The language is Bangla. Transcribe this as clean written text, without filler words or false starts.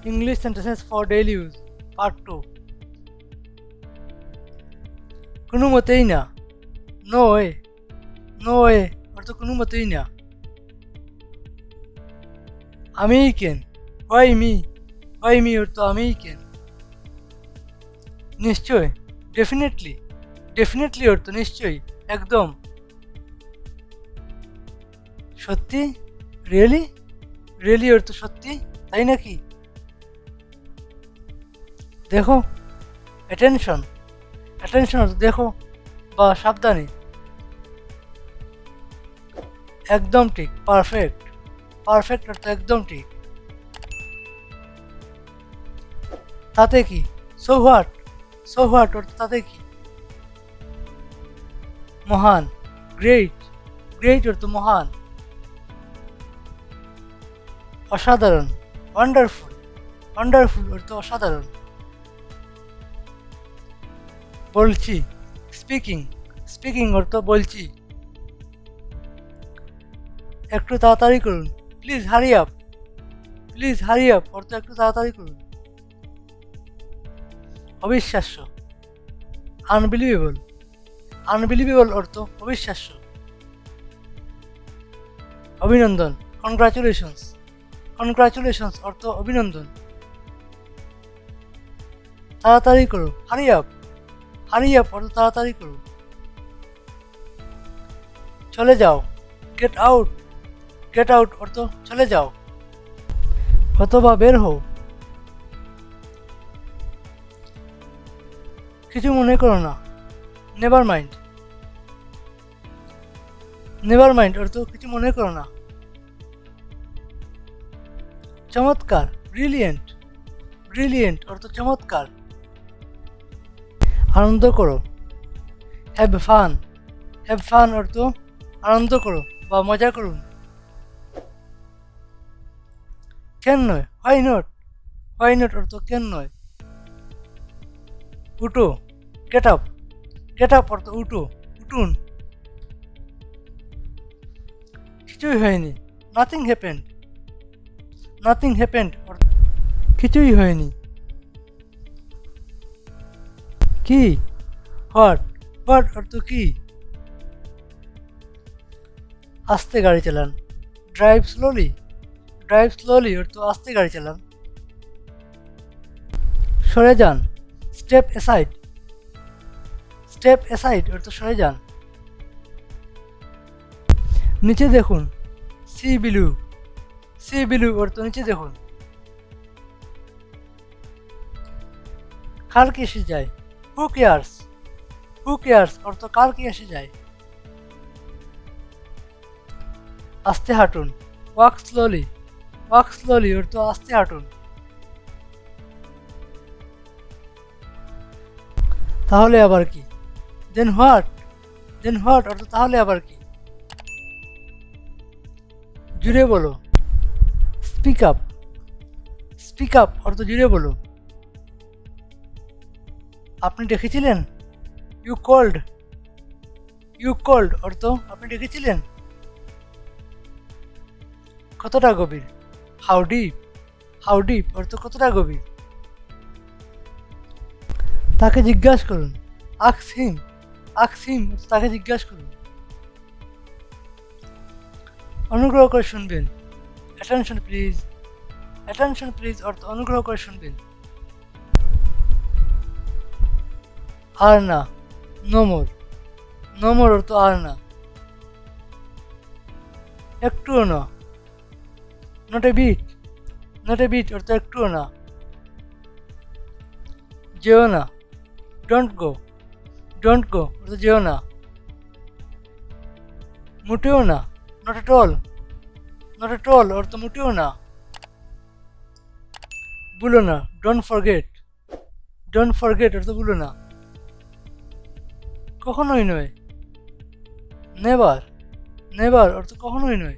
English sentences for daily use part 2 কোনো মতেই না নো ওয়ে অর্থ কোনো মতেই না আমিই কেন হোয়াই মি অর্থ আমিই কেন নিশ্চয় ডেফিনেটলি অর্থ নিশ্চয়ই একদম সত্যি রিয়েলি অর্থ সত্যি তাই নাকি দেখো অ্যাটেনশন অর্থ দেখো বা সাবধানে একদম ঠিক পারফেক্ট অর্থ একদম ঠিক তাতে কি সো হোয়াট অর্থ তাতে কি মহান গ্রেট অর্থ মহান অসাধারণ ওয়ান্ডারফুল অর্থ অসাধারণ বলছি স্পিকিং অর্থ বলছি একটু তাড়াতাড়ি করুন প্লিজ হারি আপ অর্থ একটু তাড়াতাড়ি করুন অবিশ্বাস্য আনবিলিভেবল অর্থ অবিশ্বাস্য অভিনন্দন কনগ্রাচুলেশনস অর্থ অভিনন্দন তাড়াতাড়ি করো হারি আপ অর্থ তাড়াতাড়ি করো চলে যাও গেট আউট অর্থ চলে যাও অথবা বের হও কিছু মনে করো না নেভার মাইন্ড অর্থ কিছু মনে করো না চমৎকার ব্রিলিয়েন্ট অর্থ চমৎকার আনন্দ করো হ্যাভ ফান অর্থ আনন্দ করো বা মজা করুন কেন নয় হোয়াই নট অর্থ কেন নয় উঠো গেট আপ অর্থ উঠুন কিছুই হয়নি নাথিং হ্যাপেন্ড অর্থ কিছুই হয়নি কি হোয়াট অর্থ কি আস্তে গাড়ি চালান ড্রাইভ স্লোলি অর্থ আস্তে গাড়ি চালান সরে যান স্টেপ অ্যাসাইড অর্থ সরে যান নিচে দেখুন সি বিলু অর্থ নিচে দেখুন কার কি এসে যায় হু কেয়ার্স অর্থ কার কি এসে যায় আস্তে হাঁটুন ওয়াক স্লোলি অর্থ আস্তে হাঁটুন তাহলে আবার কি দেন হোয়াট অর্থ তাহলে আবার কি জুড়ে বলো স্পিক আপ অর্থ জুড়ে বলো আপনি ডেকেছিলেন ইউ কল্ড অর্থ আপনি ডেকেছিলেন কতটা গভীর হাউ ডিপ অর্থ কতটা গভীর তাকে জিজ্ঞাসা করুন আস্ক হিম তাকে জিজ্ঞাসা করুন অনুগ্রহ করে শুনবেন অ্যাটেনশন প্লিজ অর্থ অনুগ্রহ করে শুনবেন আর না নো মোর অর্থ আর না একটুও না নট এ বিট অর্থ একটুও না যেও না ডোন্ট গো অর্থ যেও না মোটেও না নট এট অল অর্থ মোটেও না ভুলো না ডোন্ট ফরগেট অর্থ ভুলো না কখনোই নয় নেভার অর্থ কখনোই নয়